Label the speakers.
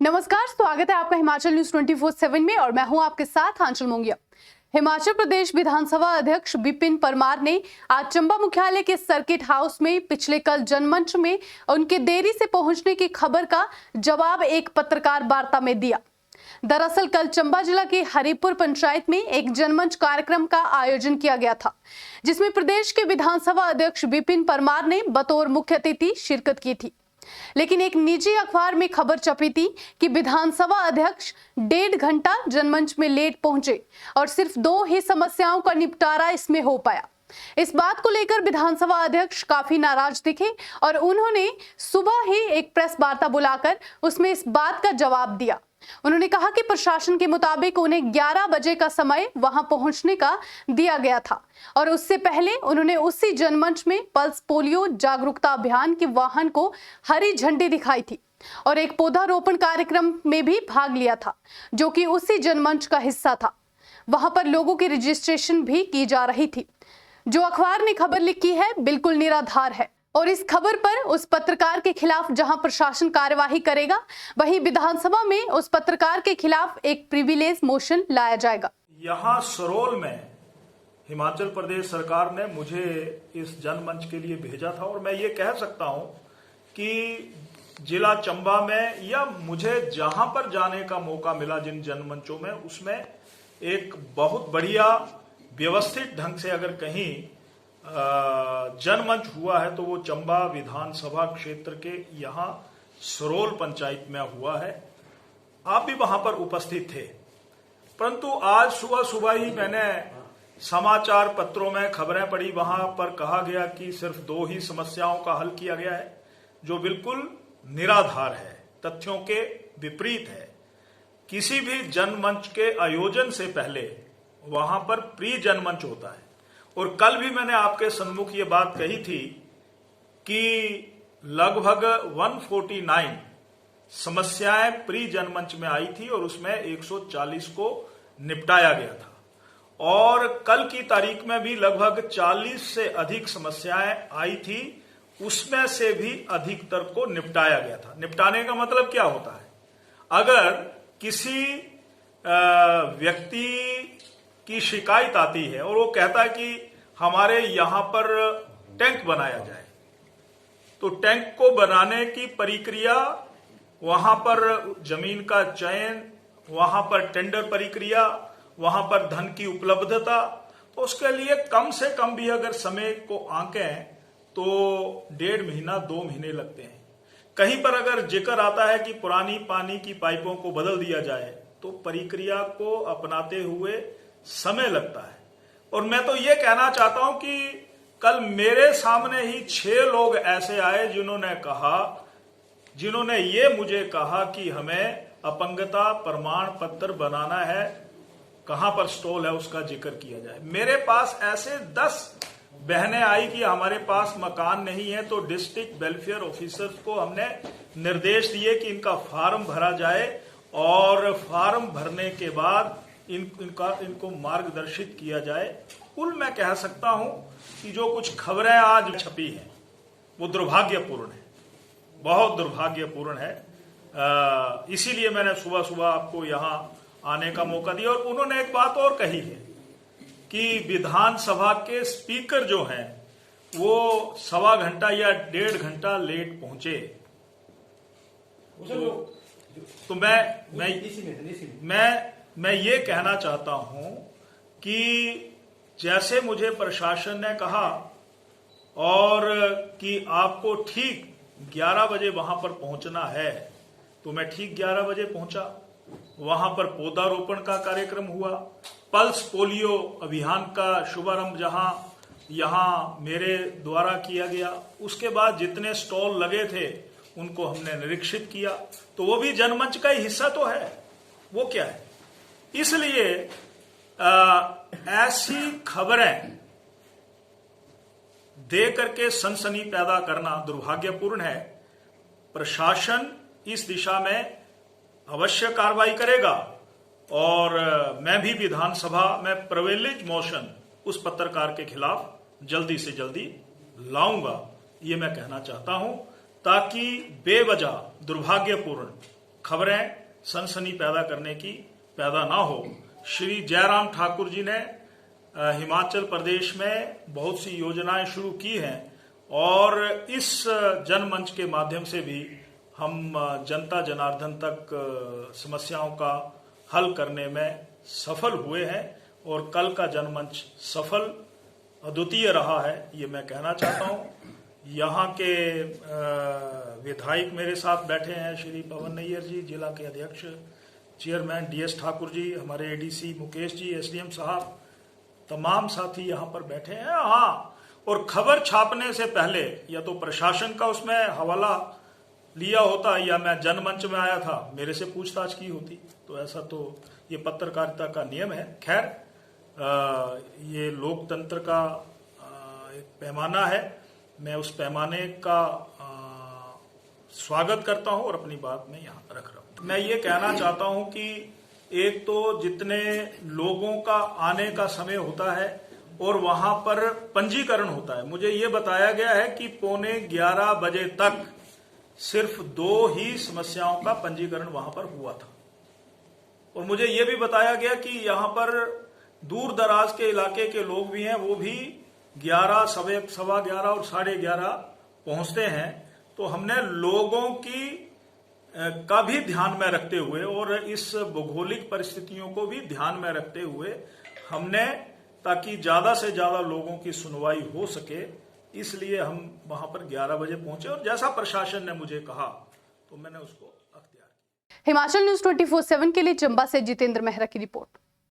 Speaker 1: नमस्कार, स्वागत है आपका हिमाचल न्यूज 24/7 में और मैं हूं आपके साथ आंचल मोंगिया। हिमाचल प्रदेश विधानसभा अध्यक्ष विपिन परमार ने आज चंबा मुख्यालय के सर्किट हाउस में पिछले कल जनमंच में उनके देरी से पहुंचने की खबर का जवाब एक पत्रकार वार्ता में दिया। दरअसल कल चंबा जिला के हरिपुर पंचायत में एक जनमंच कार्यक्रम का आयोजन किया गया था, जिसमें प्रदेश के विधानसभा अध्यक्ष विपिन परमार ने बतौर मुख्य अतिथि शिरकत की थी। लेकिन एक निजी अखबार में खबर छपी थी कि विधानसभा अध्यक्ष 1.5 घंटा जनमंच में लेट पहुंचे और सिर्फ 2 ही समस्याओं का निपटारा इसमें हो पाया। इस बात को लेकर विधानसभा अध्यक्ष काफी नाराज दिखे और उन्होंने सुबह ही एक प्रेस वार्ता बुलाकर उसमें इस बात का जवाब दिया। उन्होंने कहा कि प्रशासन के मुताबिक उन्हें 11 बजे का समय वहां पहुंचने का दिया गया था और उससे पहले उन्होंने उसी जनमंच में पल्स पोलियो जागरूकता अभियान के वाहन को हरी झंडी दिखाई थी और एक पौधारोपण कार्यक्रम में भी भाग लिया था, जो कि उसी जनमंच का हिस्सा था। वहां पर लोगों की रजिस्ट्रेशन भी की जा रही थी। जो अखबार ने खबर लिखी है बिल्कुल निराधार है और इस खबर पर उस पत्रकार के खिलाफ जहां प्रशासन कार्यवाही करेगा, वहीं विधानसभा में उस पत्रकार के खिलाफ एक प्रिविलेज मोशन लाया जाएगा।
Speaker 2: यहाँ सरोल में हिमाचल प्रदेश सरकार ने मुझे इस जनमंच के लिए भेजा था और मैं ये कह सकता हूं कि जिला चंबा में या मुझे जहां पर जाने का मौका मिला जिन जनमंचों में, उसमें एक बहुत बढ़िया व्यवस्थित ढंग से अगर कहीं जनमंच हुआ है तो वो चंबा विधानसभा क्षेत्र के यहाँ सरोल पंचायत में हुआ है। आप भी वहां पर उपस्थित थे, परंतु आज सुबह सुबह ही मैंने समाचार पत्रों में खबरें पढ़ी। वहां पर कहा गया कि सिर्फ 2 ही समस्याओं का हल किया गया है, जो बिल्कुल निराधार है, तथ्यों के विपरीत है। किसी भी जनमंच के आयोजन से पहले वहां पर प्री जनमंच होता है और कल भी मैंने आपके सम्मुख ये बात कही थी कि लगभग 149 समस्याएं प्री जनमंच में आई थी और उसमें 140 को निपटाया गया था और कल की तारीख में भी लगभग 40 से अधिक समस्याएं आई थी, उसमें से भी अधिकतर को निपटाया गया था। निपटाने का मतलब क्या होता है? अगर किसी व्यक्ति की शिकायत आती है और वो कहता है कि हमारे यहां पर टैंक बनाया जाए, तो टैंक को बनाने की प्रक्रिया, वहां पर जमीन का चयन, वहां पर टेंडर प्रक्रिया, वहां पर धन की उपलब्धता, तो उसके लिए कम से कम भी अगर समय को आंकें तो 1.5 महीना 2 महीने लगते हैं। कहीं पर अगर जिक्र आता है कि पुरानी पानी की पाइपों को बदल दिया जाए तो प्रक्रिया को अपनाते हुए समय लगता है। और मैं तो ये कहना चाहता हूं कि कल मेरे सामने ही 6 लोग ऐसे आए जिन्होंने ये मुझे कहा कि हमें अपंगता प्रमाण पत्र बनाना है, कहां पर स्टॉल है उसका जिक्र किया जाए। मेरे पास ऐसे 10 बहनें आई कि हमारे पास मकान नहीं है, तो डिस्ट्रिक्ट वेलफेयर ऑफिसर्स को हमने निर्देश दिए कि इनका फॉर्म भरा जाए और फॉर्म भरने के बाद इनको मार्गदर्शित किया जाए। कुल मैं कह सकता हूं कि जो कुछ खबरें आज छपी हैं वो दुर्भाग्यपूर्ण है, बहुत दुर्भाग्यपूर्ण है। इसीलिए मैंने सुबह सुबह आपको यहां आने का मौका दिया। और उन्होंने एक बात और कही है कि विधानसभा के स्पीकर जो हैं वो 1.25 घंटा या 1.5 घंटा लेट पहुंचे। तो मैं ये कहना चाहता हूं कि जैसे मुझे प्रशासन ने कहा और कि आपको ठीक 11 बजे वहां पर पहुंचना है, तो मैं ठीक 11 बजे पहुंचा। वहां पर पौधारोपण का कार्यक्रम हुआ, पल्स पोलियो अभियान का शुभारंभ यहां मेरे द्वारा किया गया। उसके बाद जितने स्टॉल लगे थे उनको हमने निरीक्षित किया, तो वो भी जनमंच का ही हिस्सा तो है। वो क्या है? इसलिए ऐसी खबरें दे करके सनसनी पैदा करना दुर्भाग्यपूर्ण है। प्रशासन इस दिशा में अवश्य कार्रवाई करेगा और मैं भी विधानसभा में प्रिविलेज मोशन उस पत्रकार के खिलाफ जल्दी से जल्दी लाऊंगा, ये मैं कहना चाहता हूं, ताकि बेवजह दुर्भाग्यपूर्ण खबरें सनसनी पैदा करने की पैदा ना हो। श्री जयराम ठाकुर जी ने हिमाचल प्रदेश में बहुत सी योजनाएं शुरू की हैं और इस जनमंच के माध्यम से भी हम जनता जनार्दन तक समस्याओं का हल करने में सफल हुए हैं और कल का जनमंच सफल अद्वितीय रहा है, ये मैं कहना चाहता हूँ। यहाँ के विधायक मेरे साथ बैठे हैं, श्री पवन नैयर जी, जिला के अध्यक्ष चेयरमैन डीएस ठाकुर जी, हमारे एडीसी मुकेश जी, एसडीएम साहब, तमाम साथी यहाँ पर बैठे हैं। हाँ, और खबर छापने से पहले या तो प्रशासन का उसमें हवाला लिया होता या मैं जनमंच में आया था, मेरे से पूछताछ की होती। तो ऐसा तो ये पत्रकारिता का नियम है। खैर, ये लोकतंत्र का एक पैमाना है, मैं उस पैमाने का स्वागत करता हूं और अपनी बात में यहाँ रख रहा हूं। मैं ये कहना चाहता हूं कि एक तो जितने लोगों का आने का समय होता है और वहां पर पंजीकरण होता है, मुझे ये बताया गया है कि 11:15 बजे तक सिर्फ 2 ही समस्याओं का पंजीकरण वहां पर हुआ था। और मुझे ये भी बताया गया कि यहाँ पर दूर दराज के इलाके के लोग भी हैं, वो भी 11, सवा 11 और 11:30 पहुंचते हैं। तो हमने लोगों का भी ध्यान में रखते हुए और इस भौगोलिक परिस्थितियों को भी ध्यान में रखते हुए हमने, ताकि ज्यादा से ज्यादा लोगों की सुनवाई हो सके, इसलिए हम वहां पर 11 बजे पहुंचे और जैसा प्रशासन ने मुझे कहा तो मैंने उसको अख्तियार किया।
Speaker 1: हिमाचल न्यूज 24/7 के लिए चंबा से जितेंद्र मेहरा की रिपोर्ट।